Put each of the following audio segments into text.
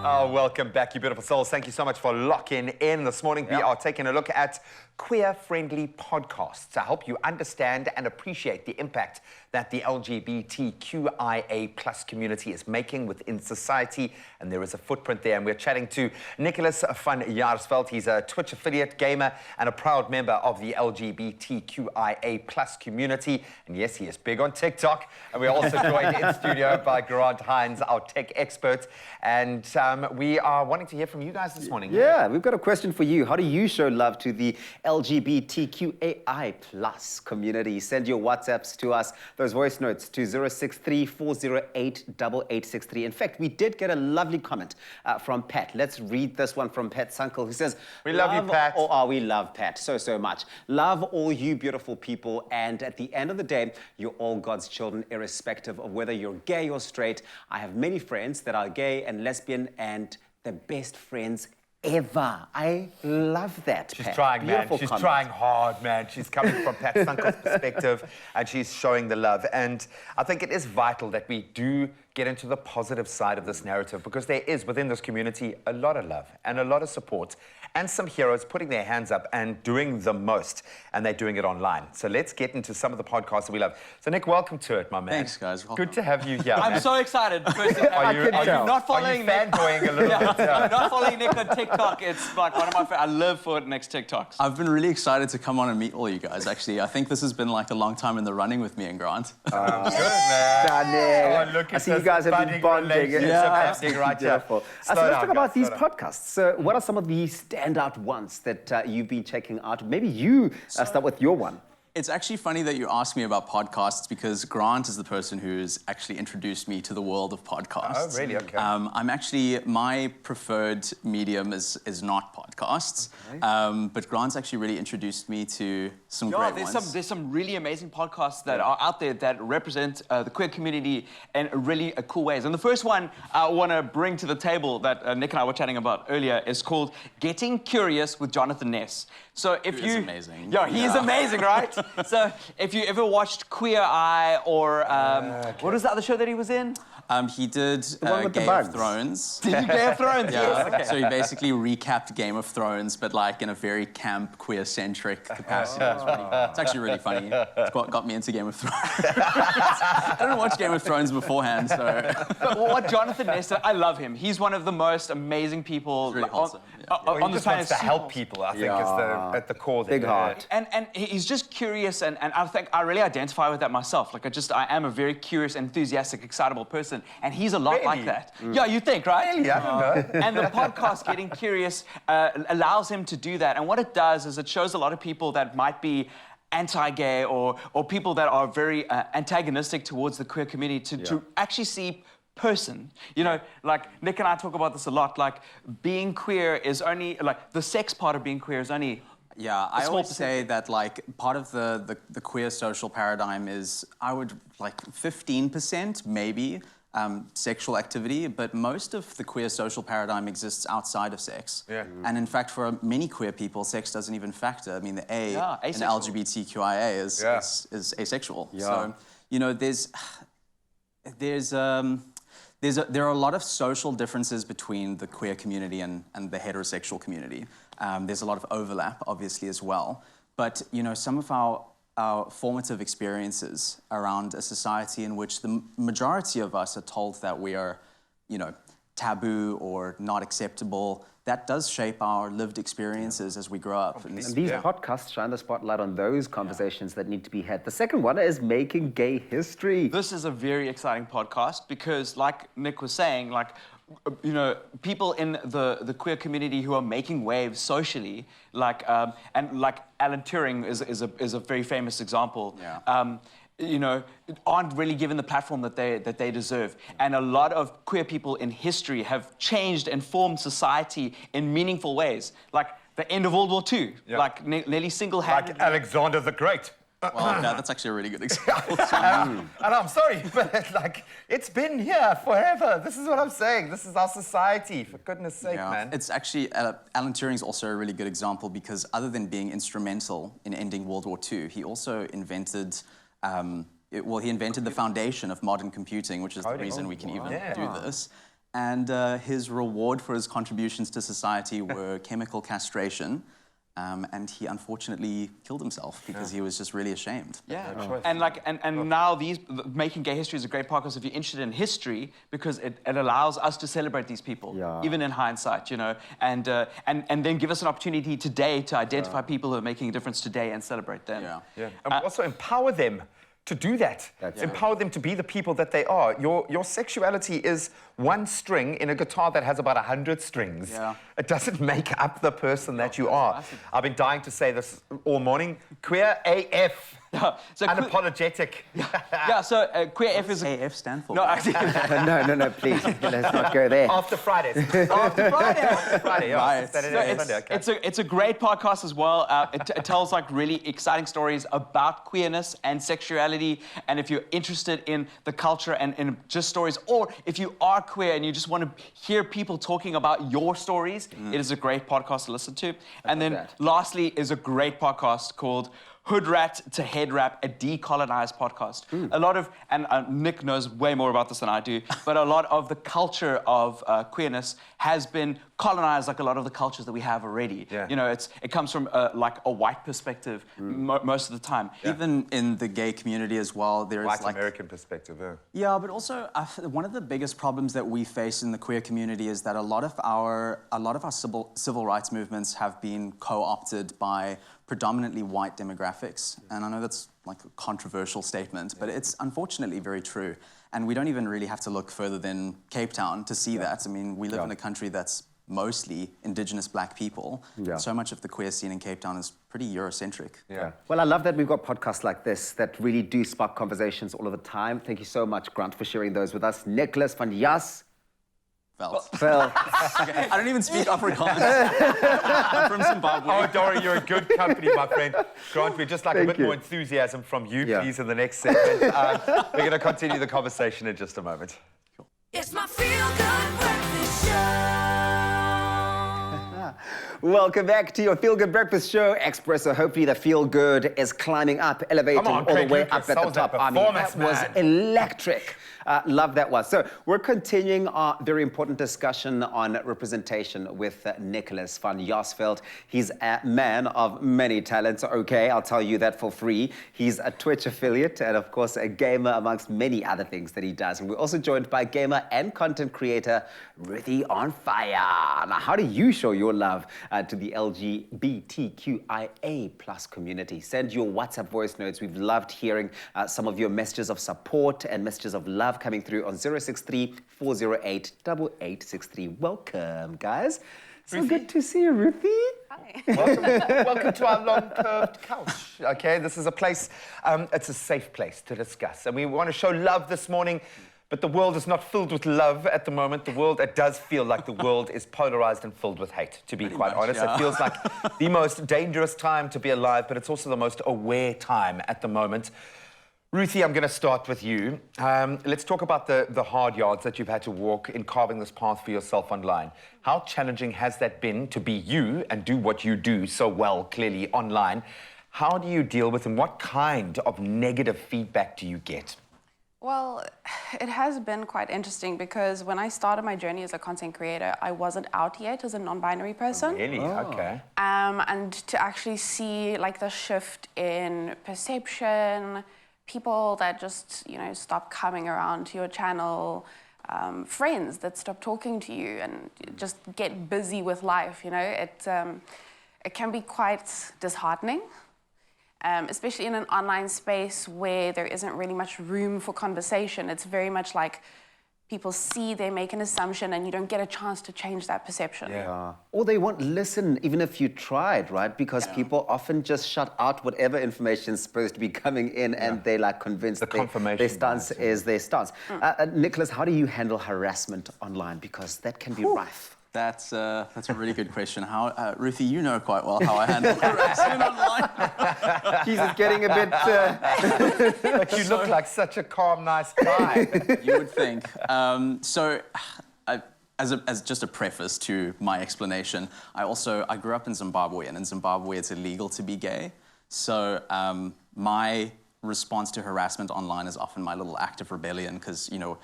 Oh, welcome back, you beautiful souls. Thank you so much for locking in this morning. We are taking a look at queer-friendly podcasts to help you understand and appreciate the impact that the LGBTQIA plus community is making within society. And there is a footprint there. And we're chatting to Nicholas van Jaarsveld. He's a Twitch affiliate, gamer, and a proud member of the LGBTQIA plus community. And yes, he is big on TikTok. And we're also joined in studio by Grant Hines, our tech expert. And we are wanting to hear from you guys this morning. Yeah, we've got a question for you. How do you show love to the LGBTQAI plus community? Send your WhatsApps to us, those voice notes to 063-408-8863. In fact, we did get a lovely comment from Pat. Let's read this one from Pat Sunkel, who says, we love you, Pat. We love Pat so much. Love all you beautiful people, and at the end of the day, you're all God's children, irrespective of whether you're gay or straight. I have many friends that are gay and lesbian, and the best friends ever. I love that, She's Pat. trying, man. Beautiful She's comment. trying hard, man. She's coming from Pat Sunkel's perspective, and she's showing the love. And I think it is vital that we do get into the positive side of this narrative, because there is, within this community, a lot of love and a lot of support, and some heroes putting their hands up and doing the most, and they're doing it online. So let's get into some of the podcasts that we love. So Nick, welcome to it, my man. Thanks, guys. Welcome. Good to have you here, I'm man. so excited. Are you not following Nick? fanboying a little bit? I'm not following Nick on TikTok. It's like one of my I live for Nick's TikToks. I've been really excited to come on and meet all you guys, actually. I think this has been like a long time in the running with me and Grant. Good, man. Stunning. Oh, look I at see you this guys have been budding bonding. relationship happening right here. Beautiful. So let's talk about these podcasts. So what are some of the standout ones that you've been checking out? Maybe you start with your one. It's actually funny that you asked me about podcasts, because Grant is the person who's actually introduced me to the world of podcasts. Oh, really? Okay. My preferred medium is not podcasts, but Grant's actually really introduced me to some great ones. There's some really amazing podcasts that are out there that represent the queer community in really cool ways. And the first one I want to bring to the table that Nick and I were chatting about earlier is called Getting Curious with Jonathan Ness. So if He is amazing. Yeah, he is amazing, right? So if you ever watched Queer Eye or what was the other show that he was in? He did with the Game bugs. of Thrones. Did you Game of Thrones? Yeah, Yes. Okay. so he basically recapped Game of Thrones, but like in a very camp, queer-centric capacity. It's actually really funny. It's got me into Game of Thrones. I didn't watch Game of Thrones beforehand, so... But what Jonathan Ness, I love him. He's one of the most amazing people really wholesome, on this planet. To help people, I think, is at the core. Big heart. And he's just curious, and I think I really identify with that myself. Like I am a very curious, enthusiastic, excitable person, and he's a lot like that. Yeah, you think, right? Really? I don't know. And the podcast, Getting Curious, allows him to do that. And what it does is it shows a lot of people that might be anti-gay or people that are very antagonistic towards the queer community to actually see person. You know, like Nick and I talk about this a lot, like being queer is only, like the sex part of being queer is only Yeah, I always say that like part of the queer social paradigm is, I would like 15% maybe sexual activity, but most of the queer social paradigm exists outside of sex. Yeah. And in fact, for many queer people, sex doesn't even factor. I mean, the A in asexual. LGBTQIA is asexual. Yeah. So, you know, there are a lot of social differences between the queer community and the heterosexual community. There's a lot of overlap, obviously, as well. But, you know, some of our formative experiences around a society in which the majority of us are told that we are, you know, taboo or not acceptable, that does shape our lived experiences as we grow up. And these podcasts shine the spotlight on those conversations that need to be had. The second one is Making Gay History. This is a very exciting podcast because, like Nick was saying, like, you know, people in the queer community who are making waves socially, like, and like Alan Turing is a very famous example. Yeah. You know, aren't really given the platform that they deserve. And a lot of queer people in history have changed and formed society in meaningful ways. Like the end of World War II, like nearly single-handedly. Like Alexander the Great. Well, no, that's actually a really good example. And I'm sorry, but like, it's been here forever. This is what I'm saying. This is our society, for goodness sake, man. It's actually, Alan Turing's also a really good example because other than being instrumental in ending World War II, he also invented, he invented the foundation of modern computing, which is the reason we can even do this. And his reward for his contributions to society were chemical castration. And he unfortunately killed himself because he was just really ashamed. Yeah, and now Making Gay History is a great podcast if you're interested in history, because it allows us to celebrate these people, even in hindsight, you know, and then give us an opportunity today to identify people who are making a difference today and celebrate them. And also empower them to do that. Empower them to be the people that they are. Your sexuality is one string in a guitar that has about 100 strings. It doesn't make up the person that you are. I've been dying to say this all morning. Queer AF. So unapologetic. So Queer F is... AF stand for? No, no, please. Let's not go there. After Fridays. After Friday, yeah. Saturday, Sunday, okay. It's a great podcast as well. It tells like really exciting stories about queerness and sexuality. And if you're interested in the culture and in just stories, or if you are queer and you just want to hear people talking about your stories, it is a great podcast to listen to. And then lastly is a great podcast called Hood Rat to Head Rap, a decolonized podcast. A lot of, and Nick knows way more about this than I do, but a lot of the culture of queerness has been colonized, like a lot of the cultures that we have already. You know, it comes from like a white perspective most of the time. Even in the gay community as well, there is white like American perspective. Yeah, but also one of the biggest problems that we face in the queer community is that a lot of our civil rights movements have been co-opted by predominantly white demographics. And I know that's like a controversial statement, but it's unfortunately very true. And we don't even really have to look further than Cape Town to see that. I mean, we live in a country that's mostly Indigenous black people. So much of the queer scene in Cape Town is pretty Eurocentric. Well, I love that we've got podcasts like this that really do spark conversations all of the time. Thank you so much, Grant, for sharing those with us. Nicholas van Jas. Well, I don't even speak Afrikaans. I'm from Zimbabwe. Oh, Dori, you're a good company, my friend. Grant, we'd just like a bit more enthusiasm from you, please, in the next segment. We're going to continue the conversation in just a moment. It's my feel-good breakfast show. Welcome back to your Feel Good Breakfast Show. Expresso, hopefully the Feel Good is climbing up, elevating all the way up at the top. I mean, that was electric. Love that one. So we're continuing our very important discussion on representation with Nicholas van Jasveld. He's a man of many talents. Okay, I'll tell you that for free. He's a Twitch affiliate and, of course, a gamer amongst many other things that he does. And we're also joined by gamer and content creator Ruthie on Fire. Now, how do you show your love to the LGBTQIA plus community? Send your WhatsApp voice notes. We've loved hearing some of your messages of support and messages of love coming through on 063-408-8863. Welcome, guys. So good to see you, Ruthie. Hi. Welcome to our long curved couch. Okay, this is a place, it's a safe place to discuss. And we want to show love this morning, but the world is not filled with love at the moment. It does feel like the world is polarized and filled with hate, to be quite honest. It feels like the most dangerous time to be alive, but it's also the most aware time at the moment. Ruthie, I'm going to start with you. Let's talk about the hard yards that you've had to walk in carving this path for yourself online. How challenging has that been to be you and do what you do so well, clearly, online? How do you deal with and what kind of negative feedback do you get? Well, it has been quite interesting because when I started my journey as a content creator, I wasn't out yet as a non-binary person. Really? Okay. And to actually see like the shift in perception, people that just, you know, stop coming around to your channel, friends that stop talking to you and just get busy with life, you know, it can be quite disheartening, especially in an online space where there isn't really much room for conversation. It's very much like people see, they make an assumption, and you don't get a chance to change that perception. Or they won't listen even if you tried, right? Because people often just shut out whatever information is supposed to be coming in and they're like convinced their stance is their stance. Nicholas, how do you handle harassment online? Because that can be rife. That's a really good question. How, Ruthie, you know quite well how I handle harassment online. Jesus, getting a bit... But you look like such a calm, nice guy. You would think. As just a preface to my explanation, I grew up in Zimbabwe, and in Zimbabwe it's illegal to be gay. So my response to harassment online is often my little act of rebellion, because, you know,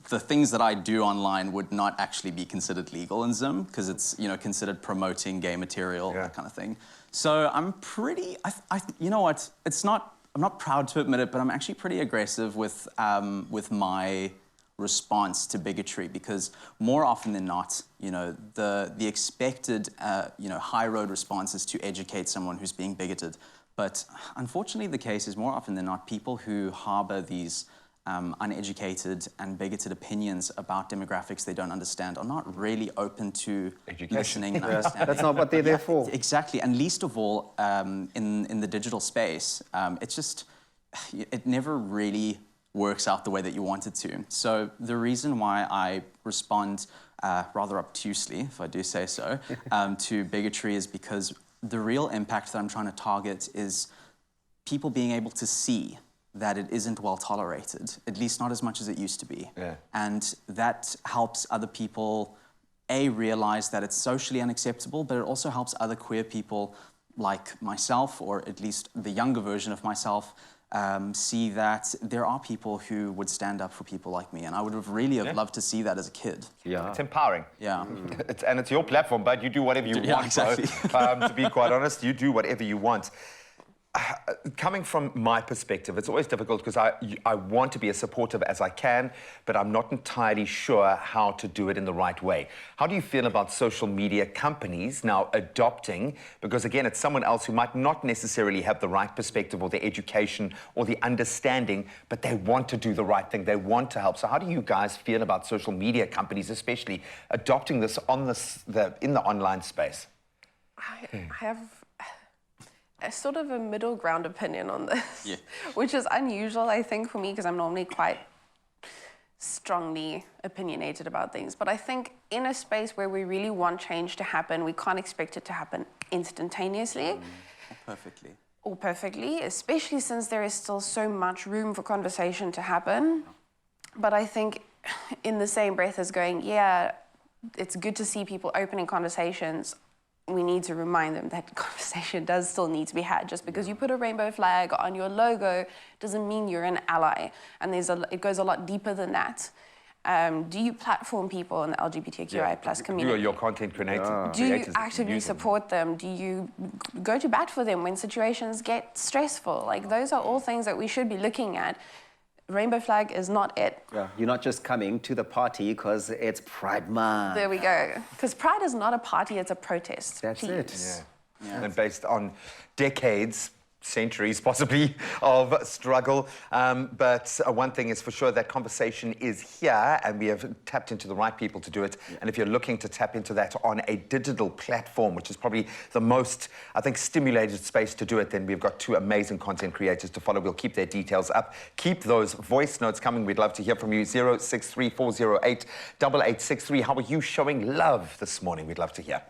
the things that I do online would not actually be considered legal in Zim because it's, you know, considered promoting gay material, that kind of thing. So I'm pretty, you know what, I'm not proud to admit it, but I'm actually pretty aggressive with my response to bigotry, because more often than not, you know, the expected, you know, high road response is to educate someone who's being bigoted. But unfortunately, the case is more often than not, people who harbor these uneducated and bigoted opinions about demographics they don't understand are not really open to listening and understanding. That's not what they're there for. Exactly, and least of all in the digital space, it's just, it never really works out the way that you want it to. So the reason why I respond rather obtusely, if I do say so, to bigotry is because the real impact that I'm trying to target is people being able to see that it isn't well tolerated, at least not as much as it used to be. Yeah. And that helps other people, A, realize that it's socially unacceptable, but it also helps other queer people like myself, or at least the younger version of myself, see that there are people who would stand up for people like me. And I would have really loved to see that as a kid. Yeah. It's empowering. Yeah. And it's your platform, but you do whatever you want. Exactly. So, to be quite honest, you do whatever you want. Coming from my perspective, it's always difficult because I want to be as supportive as I can, but I'm not entirely sure how to do it in the right way. How do you feel about social media companies now adopting, because again, it's someone else who might not necessarily have the right perspective or the education or the understanding, but they want to do the right thing, they want to help. So how do you guys feel about social media companies, especially adopting this on in the online space? I have a sort of a middle ground opinion on this, which is unusual, I think, for me, because I'm normally quite strongly opinionated about things. But I think in a space where we really want change to happen, we can't expect it to happen instantaneously. Or perfectly, especially since there is still so much room for conversation to happen. But I think in the same breath as going, yeah, it's good to see people opening conversations, we need to remind them that conversation does still need to be had. Just because you put a rainbow flag on your logo doesn't mean you're an ally. And it goes a lot deeper than that. Do you platform people in the LGBTQI plus community? Do your content creators? Do you actively support them? Do you go to bat for them when situations get stressful? Like, those are all things that we should be looking at. Rainbow flag is not it. Yeah, you're not just coming to the party because it's Pride Month. There we go. Because Pride is not a party, it's a protest. That's it. Yeah. And based on decades, centuries possibly, of struggle. But one thing is for sure, that conversation is here, and we have tapped into the right people to do it. And if you're looking to tap into that on a digital platform, which is probably the most, I think, stimulated space to do it, then we've got two amazing content creators to follow. We'll keep their details up. Keep those voice notes coming. We'd love to hear from you. 063 408 8863. How are you showing love this morning? We'd love to hear.